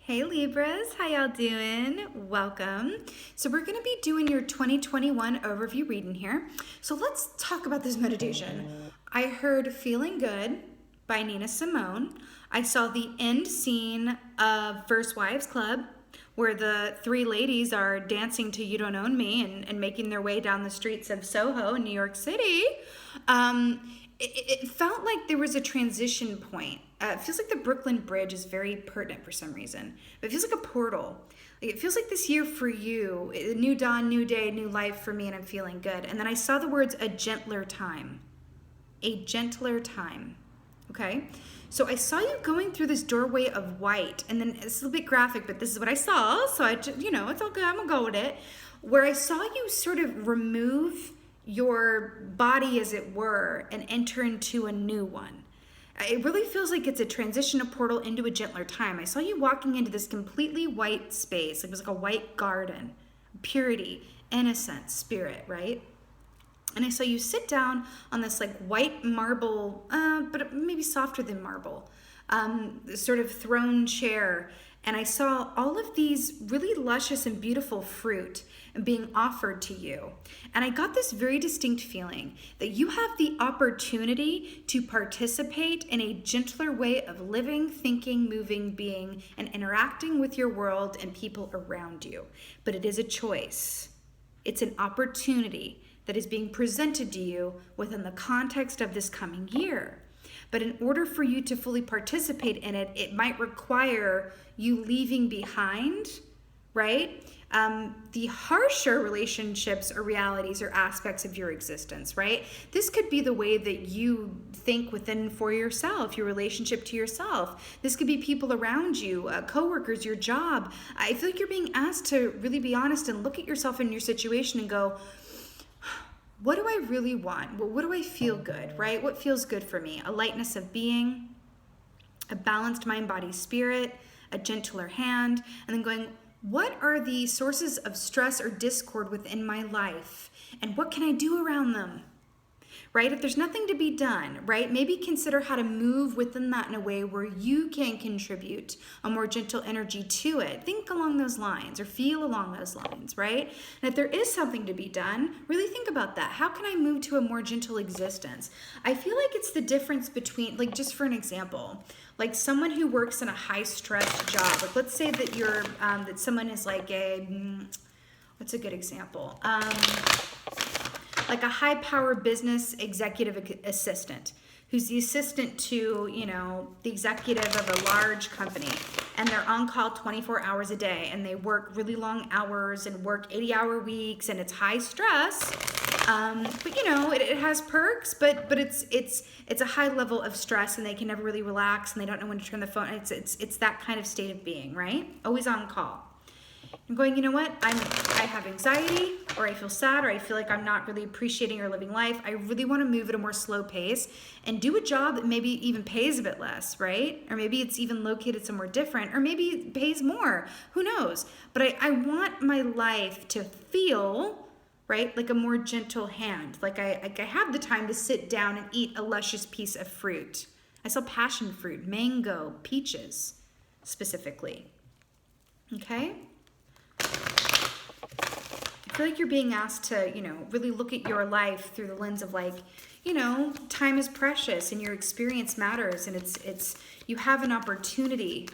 Hey Libras, how y'all doing? Welcome. So we're going to be doing your 2021 overview reading here. So let's talk about this meditation. I heard Feeling Good by Nina Simone. I saw the end scene of First Wives Club where the three ladies are dancing to You Don't Own Me and making their way down the streets of Soho in New York City. It felt like there was a transition point. It feels like the Brooklyn Bridge is very pertinent for some reason. But it feels like a portal. It feels like this year for you, a new dawn, new day, new life for me, and I'm feeling good. And then I saw the words, a gentler time. A gentler time. Okay? So I saw you going through this doorway of white, and then it's a little bit graphic, but this is what I saw. So I just, it's all good. I'm going to go with it. Where I saw you sort of remove your body, as it were, and enter into a new one. It really feels like it's a transition, a portal into a gentler time. I saw you walking into this completely white space. It was like a white garden, purity, innocence, spirit, right? And I saw you sit down on this like white marble, but maybe softer than marble, sort of throne chair. And I saw all of these really luscious and beautiful fruit being offered to you. And I got this very distinct feeling that you have the opportunity to participate in a gentler way of living, thinking, moving, being, and interacting with your world and people around you. But it is a choice. It's an opportunity that is being presented to you within the context of this coming year. But in order for you to fully participate in it, it might require you leaving behind, right? The harsher relationships or realities or aspects of your existence, right? This could be the way that you think within for yourself, your relationship to yourself. This could be people around you, coworkers, your job. I feel like you're being asked to really be honest and look at yourself and your situation and go, what do I really want? Well, what do I feel good, right? What feels good for me? A lightness of being, a balanced mind, body, spirit, a gentler hand, and then going, what are the sources of stress or discord within my life? And what can I do around them? Right? If there's nothing to be done, right? Maybe consider how to move within that in a way where you can contribute a more gentle energy to it. Think along those lines or feel along those lines, right? And if there is something to be done, really think about that. How can I move to a more gentle existence? I feel like it's the difference between, like just for an example, like someone who works in a high stress job. Like let's say that you're, that someone is like what's a good example? Like a high-power business executive assistant who's the assistant to, the executive of a large company, and they're on call 24 hours a day, and they work really long hours and work 80-hour weeks, and it's high stress. But it has perks, but it's a high level of stress, and they can never really relax, and they don't know when to turn the phone. It's that kind of state of being, right? Always on call. I'm going, you know what? I have anxiety, or I feel sad, or I feel like I'm not really appreciating or living life. I really want to move at a more slow pace and do a job that maybe even pays a bit less, right? Or maybe it's even located somewhere different, or maybe it pays more. Who knows? But I want my life to feel, right, like a more gentle hand. Like I have the time to sit down and eat a luscious piece of fruit. I saw passion fruit, mango, peaches, specifically. Okay? I feel like you're being asked to, really look at your life through the lens of like, time is precious and your experience matters, and it's you have an opportunity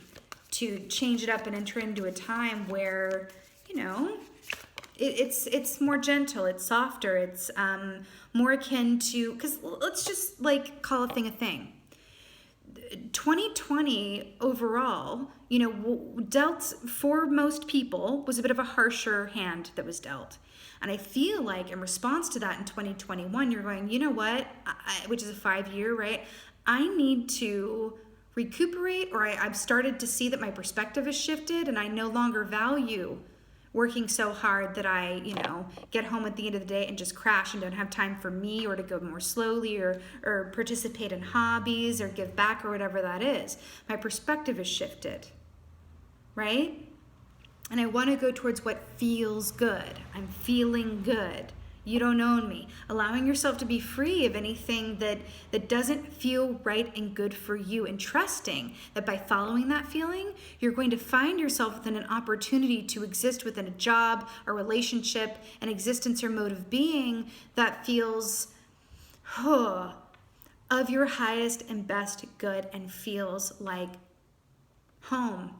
to change it up and enter into a time where, it's more gentle, it's softer, it's more akin to, because let's just like call a thing a thing. 2020 overall, dealt for most people was a bit of a harsher hand that was dealt. And I feel like in response to that in 2021, you're going, you know what, which is a 5-year, right? I need to recuperate, or I've started to see that my perspective has shifted and I no longer value working so hard that I, get home at the end of the day and just crash and don't have time for me or to go more slowly or participate in hobbies or give back or whatever that is. My perspective has shifted, right? And I want to go towards what feels good. I'm feeling good. You don't own me. Allowing yourself to be free of anything that doesn't feel right and good for you, and trusting that by following that feeling, you're going to find yourself within an opportunity to exist within a job, a relationship, an existence or mode of being that feels of your highest and best good and feels like home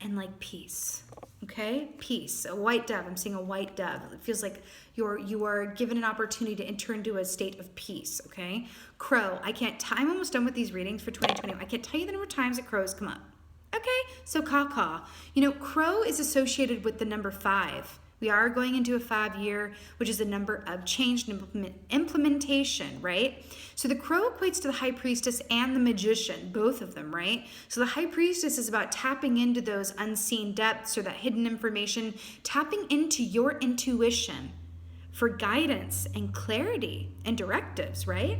and like peace. Okay, peace. A white dove. I'm seeing a white dove. It feels like you are given an opportunity to enter into a state of peace. Okay, crow. I'm almost done with these readings for 2020. I can't tell you the number of times that crows come up. Okay, so caw. You know, crow is associated with the number 5. We are going into a 5-year, which is a number of change and implementation, right? So the crow equates to the high priestess and the magician, both of them, right? So the high priestess is about tapping into those unseen depths or that hidden information, tapping into your intuition for guidance and clarity and directives, right?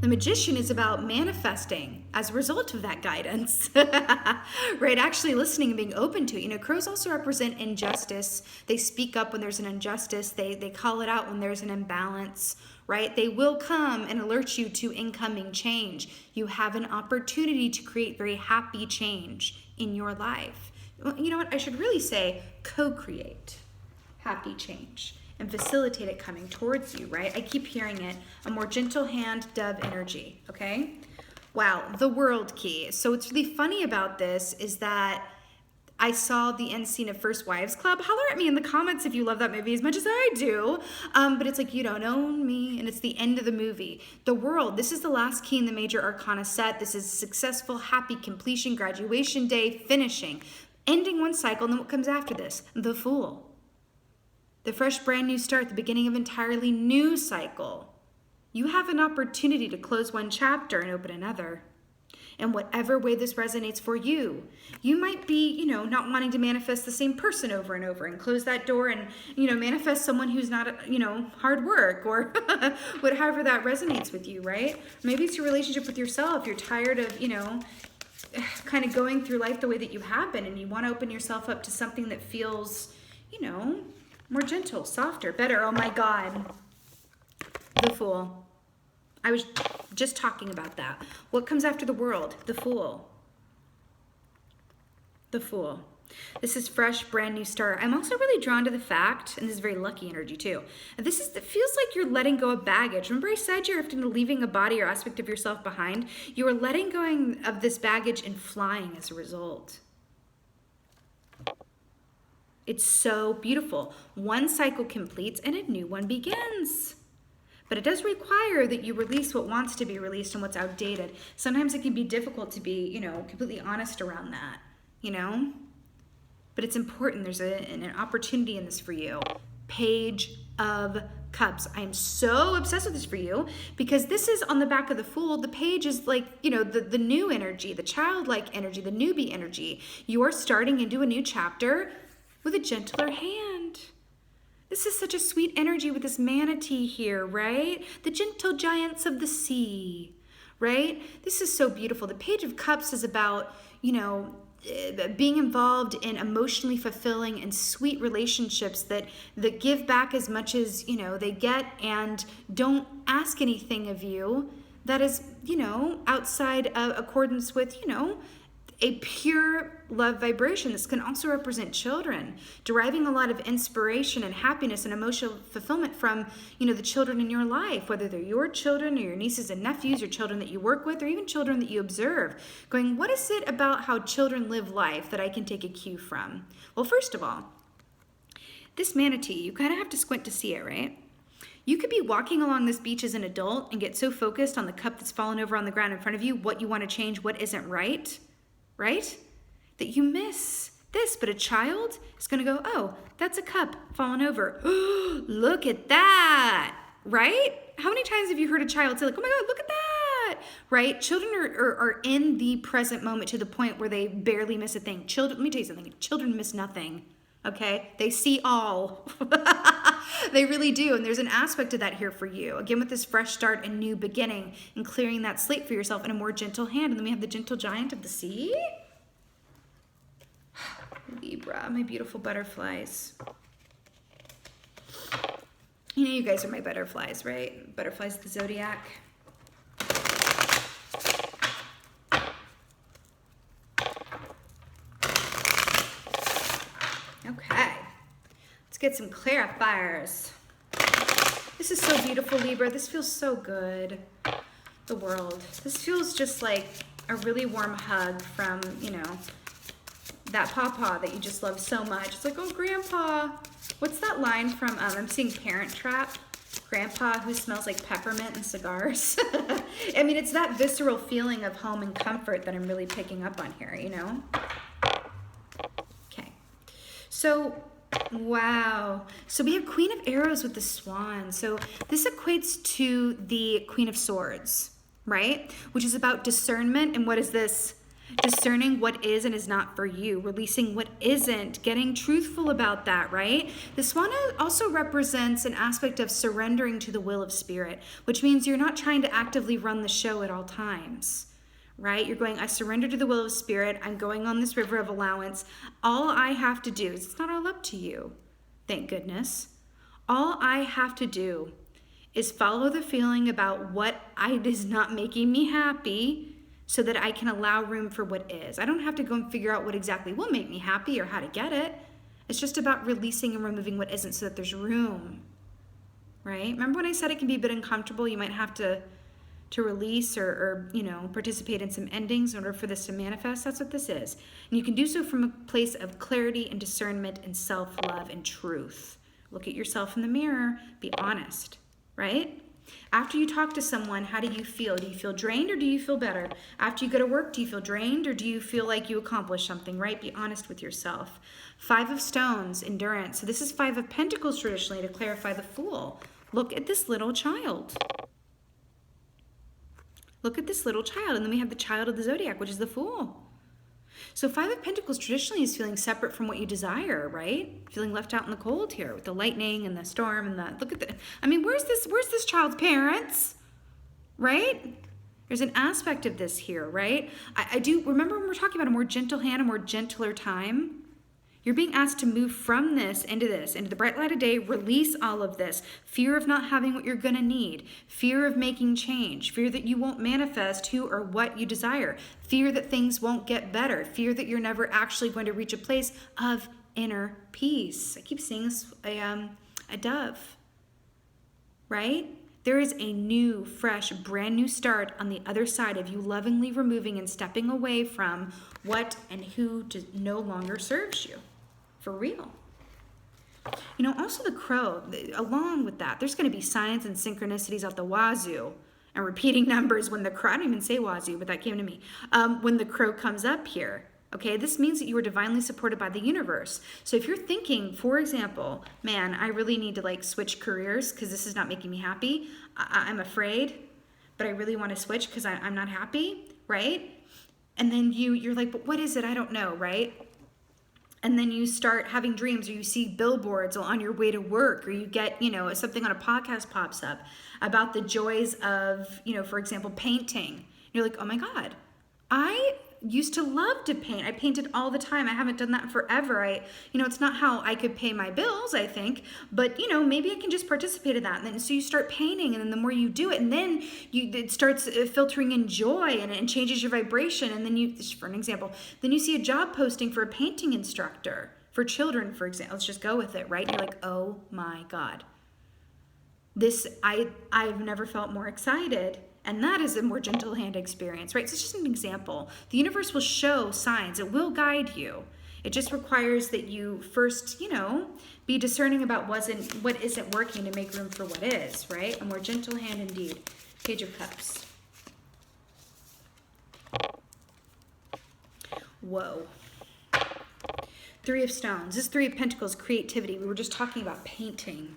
The magician is about manifesting as a result of that guidance, right? Actually listening and being open to it. You know, crows also represent injustice. They speak up when there's an injustice. They call it out when there's an imbalance, right? They will come and alert you to incoming change. You have an opportunity to create very happy change in your life. You know what? I should really say co-create happy change and facilitate it coming towards you, right? I keep hearing it, a more gentle hand, dove energy, okay? Wow, the world key. So what's really funny about this is that I saw the end scene of First Wives Club. Holler at me in the comments if you love that movie as much as I do. But it's like, you don't own me, and it's the end of the movie. The world, this is the last key in the major arcana set. This is successful, happy completion, graduation day, finishing, ending one cycle, and then what comes after this? The Fool. The fresh, brand new start, the beginning of an entirely new cycle. You have an opportunity to close one chapter and open another. In whatever way this resonates for you. You might be, you know, not wanting to manifest the same person over and over and close that door and, you know, manifest someone who's not, you know, hard work or however that resonates with you, right? Maybe it's your relationship with yourself. You're tired of, you know, kind of going through life the way that you have been, and you want to open yourself up to something that feels, you know, more gentle, softer, better. Oh my God. The Fool. I was just talking about that. What comes after the world? The Fool. The Fool. This is fresh, brand new start. I'm also really drawn to the fact, and this is very lucky energy too, it feels like you're letting go of baggage. Remember I said you're often leaving a body or aspect of yourself behind? You are letting go of this baggage and flying as a result. It's so beautiful. One cycle completes and a new one begins. But it does require that you release what wants to be released and what's outdated. Sometimes it can be difficult to be, you know, completely honest around that, you know? But it's important. There's an opportunity in this for you. Page of Cups. I am so obsessed with this for you because this is on the back of the Fool. The page is like, you know, the new energy, the childlike energy, the newbie energy. You are starting into a new chapter with a gentler hand. This is such a sweet energy with this manatee here, right? The gentle giants of the sea, right? This is so beautiful. The Page of Cups is about, you know, being involved in emotionally fulfilling and sweet relationships that give back as much as, you know, they get and don't ask anything of you that is, you know, outside of accordance with, you know, a pure love vibration. This can also represent children, deriving a lot of inspiration and happiness and emotional fulfillment from, you know, the children in your life, whether they're your children or your nieces and nephews or children that you work with or even children that you observe. Going, what is it about how children live life that I can take a cue from? Well, first of all, this manatee, you kind of have to squint to see it, right? You could be walking along this beach as an adult and get so focused on the cup that's fallen over on the ground in front of you, what you want to change, what isn't right, that you miss this. But a child is going to go, oh, that's a cup fallen over. Look at that, right? How many times have you heard a child say like, oh my God, look at that, right? Children are in the present moment to the point where they barely miss a thing. Children, let me tell you something, children miss nothing, okay? They see all. They really do. And there's an aspect to that here for you. Again, with this fresh start and new beginning and clearing that slate for yourself in a more gentle hand. And then we have the gentle giant of the sea. Libra, my beautiful butterflies. You know, you guys are my butterflies, right? Butterflies of the zodiac. Okay, let's get some clarifiers. This is so beautiful, Libra. This feels so good. The world. This feels just like a really warm hug from, you know, that pawpaw that you just love so much. It's like, oh, grandpa. What's that line from, I'm seeing Parent Trap? Grandpa who smells like peppermint and cigars. I mean, it's that visceral feeling of home and comfort that I'm really picking up on here, you know? Okay. So, wow. So we have Queen of Arrows with the Swan. So this equates to the Queen of Swords, right? Which is about discernment. And what is this? Discerning what is and is not for you, releasing what isn't, getting truthful about that, right? The Swan also represents an aspect of surrendering to the will of spirit, which means you're not trying to actively run the show at all times, right? You're going, I surrender to the will of spirit. I'm going on this river of allowance. All I have to do is, it's not all up to you, thank goodness. All I have to do is follow the feeling about what is not making me happy, so that I can allow room for what is. I don't have to go and figure out what exactly will make me happy or how to get it. It's just about releasing and removing what isn't so that there's room, right? Remember when I said it can be a bit uncomfortable? You might have to release or, you know, participate in some endings in order for this to manifest. That's what this is. And you can do so from a place of clarity and discernment and self-love and truth. Look at yourself in the mirror. Be honest, right? After you talk to someone, how do you feel? Do you feel drained or do you feel better? After you go to work, do you feel drained or do you feel like you accomplished something, right? Be honest with yourself. 5 of Stones, endurance. So this is 5 of Pentacles traditionally to clarify the Fool. Look at this little child. Look at this little child. And then we have the child of the zodiac, which is the Fool. So 5 of Pentacles traditionally is feeling separate from what you desire, right? Feeling left out in the cold here with the lightning and the storm and the, look at the, I mean, where's this child's parents, right? There's an aspect of this here, right? I do, remember when we're talking about a more gentle hand, a more gentler time? You're being asked to move from this, into the bright light of day, release all of this. Fear of not having what you're gonna need. Fear of making change. Fear that you won't manifest who or what you desire. Fear that things won't get better. Fear that you're never actually going to reach a place of inner peace. I keep seeing this, a dove, right? There is a new, fresh, brand new start on the other side of you lovingly removing and stepping away from what and who no longer serves you. For real. You know, also the Crow, along with that, there's going to be signs and synchronicities out the wazoo and repeating numbers when the Crow, I don't even say wazoo, but that came to me, when the Crow comes up here. Okay, this means that you are divinely supported by the universe. So if you're thinking, for example, man, I really need to like switch careers because this is not making me happy. I'm afraid, but I really want to switch because I'm not happy, right? And then you're like, but what is it? I don't know, right? And then you start having dreams or you see billboards on your way to work or you get, you know, something on a podcast pops up about the joys of, you know, for example, painting. You're like, oh my God, I used to love to paint. I painted all the time. I haven't done that in forever. You know, it's not how I could pay my bills, I think, but you know, maybe I can just participate in that. And then, so you start painting and then the more you do it and then it starts filtering in joy and it changes your vibration. And then you, for an example, then you see a job posting for a painting instructor for children, for example. Let's just go with it, right? You're like, oh my God, this, I've never felt more excited. And that is a more gentle hand experience, right? So it's just an example. The universe will show signs. It will guide you. It just requires that you first, you know, be discerning about what isn't working to make room for what is, right? A more gentle hand indeed. Page of Cups. Whoa. 3 of Stones. This is 3 of Pentacles, creativity. We were just talking about painting.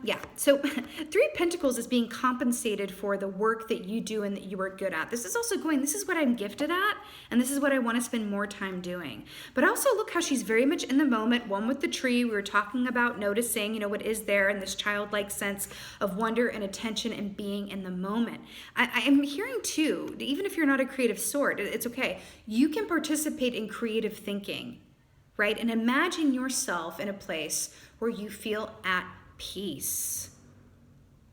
Yeah, so 3 of Pentacles is being compensated for the work that you do and that you are good at. This is also going, this is what I'm gifted at, and this is what I want to spend more time doing. But also look how she's very much in the moment, one with the tree. We were talking about noticing, you know, what is there and this childlike sense of wonder and attention and being in the moment. I am hearing too, even if you're not a creative sort, it's okay. You can participate in creative thinking, right? And imagine yourself in a place where you feel at peace,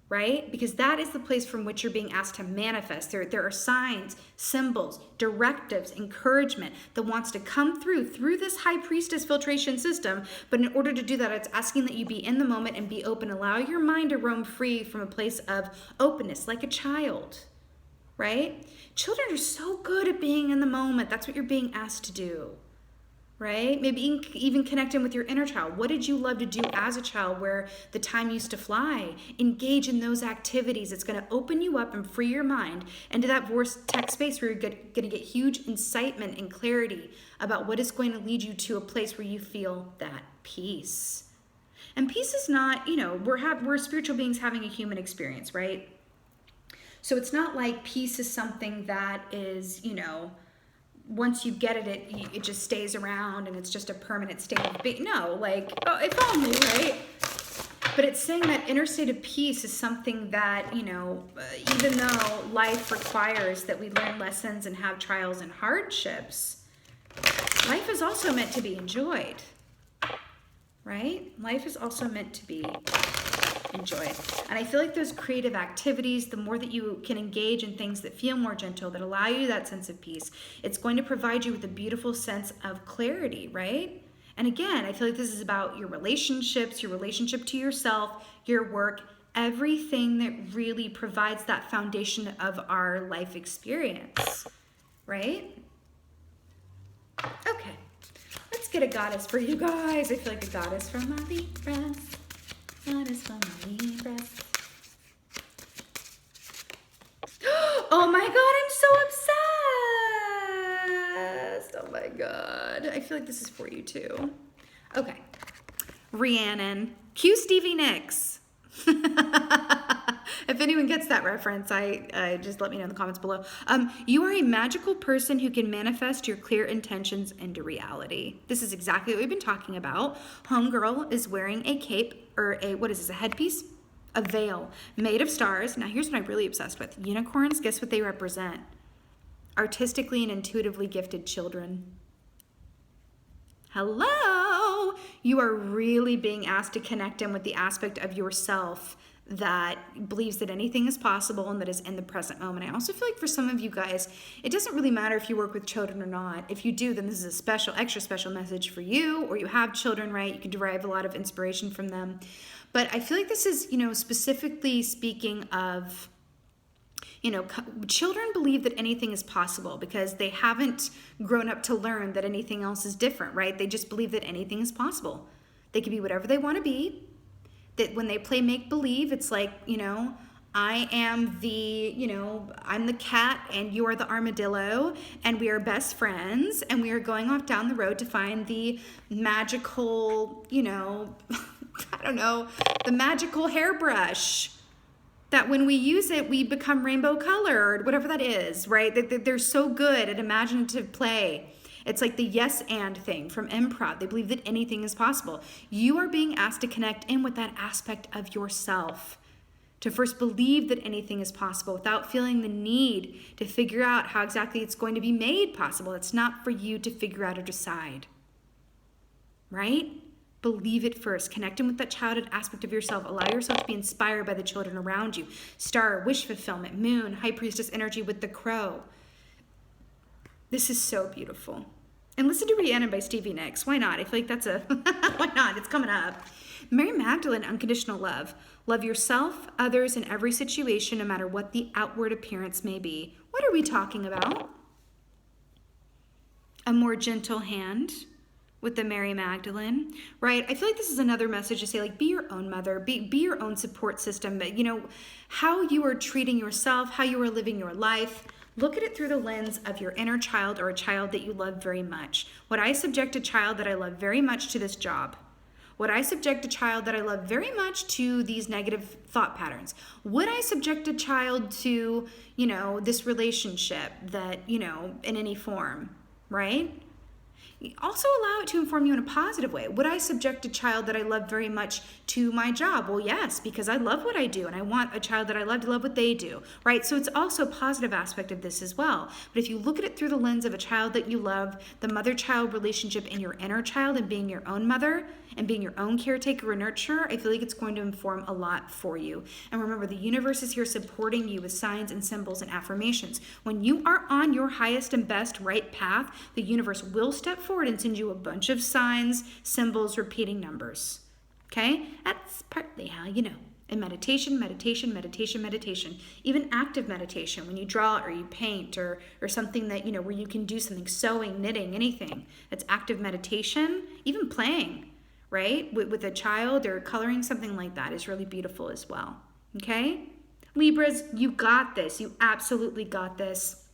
right? Because that is the place from which you're being asked to manifest. There are signs, symbols, directives, encouragement that wants to come through this high priestess filtration system. But in order to do that, it's asking that you be in the moment and be open. Allow your mind to roam free from a place of openness, like a child, right? Children are so good at being in the moment. That's what you're being asked to do. Right? Maybe even connecting with your inner child. What did you love to do as a child where the time used to fly? Engage in those activities. It's going to open you up and free your mind into that vortex space where you're going to get huge incitement and clarity about what is going to lead you to a place where you feel that peace. And peace is not, we're spiritual beings having a human experience, right? So it's not like peace is something that is, once you get it just stays around and it's just a permanent state of being. No, like, if only, right? But it's saying that inner state of peace is something that, even though life requires that we learn lessons and have trials and hardships, life is also meant to be enjoyed, right? Life is also meant to be enjoyed. And I feel like those creative activities, the more that you can engage in things that feel more gentle, that allow you that sense of peace, it's going to provide you with a beautiful sense of clarity, right? And again, I feel like this is about your relationships, your relationship to yourself, your work, everything that really provides that foundation of our life experience, right? Okay, let's get a goddess for you guys. I feel like a goddess from my Libra. Goddess from my Libra. Oh my God, I'm so obsessed. Oh my God. I feel like this is for you too. Okay. Rhiannon. Cue Stevie Nicks. If anyone gets that reference, I just let me know in the comments below. You are a magical person who can manifest your clear intentions into reality. This is exactly what we've been talking about. Homegirl is wearing a cape, or a headpiece? A veil made of stars. Now here's what I'm really obsessed with. Unicorns, guess what they represent? Artistically and intuitively gifted children. Hello! You are really being asked to connect in with the aspect of yourself that believes that anything is possible and that is in the present moment. I also feel like for some of you guys, it doesn't really matter if you work with children or not. If you do, then this is a extra special message for you, or you have children, right? You can derive a lot of inspiration from them. But I feel like this is, specifically speaking of, children believe that anything is possible because they haven't grown up to learn that anything else is different, right? They just believe that anything is possible. They can be whatever they want to be. That when they play make-believe, it's like, I am I'm the cat and you are the armadillo and we are best friends and we are going off down the road to find the magical, I don't know, the magical hairbrush that when we use it, we become rainbow colored, whatever that is, right? They're so good at imaginative play. It's like the yes and thing from improv. They believe that anything is possible. You are being asked to connect in with that aspect of yourself, to first believe that anything is possible without feeling the need to figure out how exactly it's going to be made possible. It's not for you to figure out or decide, right? Believe it first. Connect in with that childhood aspect of yourself. Allow yourself to be inspired by the children around you. Star, wish fulfillment, moon, high priestess energy with the crow. This is so beautiful. And listen to Rhiannon by Stevie Nicks. Why not? I feel like that's why not? It's coming up. Mary Magdalene, unconditional love. Love yourself, others, in every situation, no matter what the outward appearance may be. What are we talking about? A more gentle hand with the Mary Magdalene, right? I feel like this is another message to say, like, be your own mother, be your own support system. But, how you are treating yourself, how you are living your life, look at it through the lens of your inner child or a child that you love very much. Would I subject a child that I love very much to this job? Would I subject a child that I love very much to these negative thought patterns? Would I subject a child to, this relationship that, in any form, right? Also allow it to inform you in a positive way. Would I subject a child that I love very much to my job? Well, yes, because I love what I do and I want a child that I love to love what they do, right? So it's also a positive aspect of this as well. But if you look at it through the lens of a child that you love, the mother-child relationship in your inner child and being your own mother and being your own caretaker or nurturer, I feel like it's going to inform a lot for you. And remember, the universe is here supporting you with signs and symbols and affirmations. When you are on your highest and best right path, the universe will step forward and send you a bunch of signs, symbols, repeating numbers. Okay? That's partly how you know. And meditation, meditation, meditation, meditation. Even active meditation, when you draw or you paint or something that, you know, where you can do something, sewing, knitting, anything. That's active meditation. Even playing, right? With a child or coloring, something like that is really beautiful as well. Okay? Libras, you got this. You absolutely got this.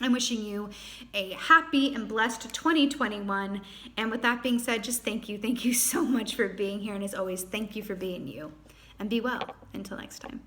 I'm wishing you a happy and blessed 2021. And with that being said, just thank you. Thank you so much for being here. And as always, thank you for being you. And be well until next time.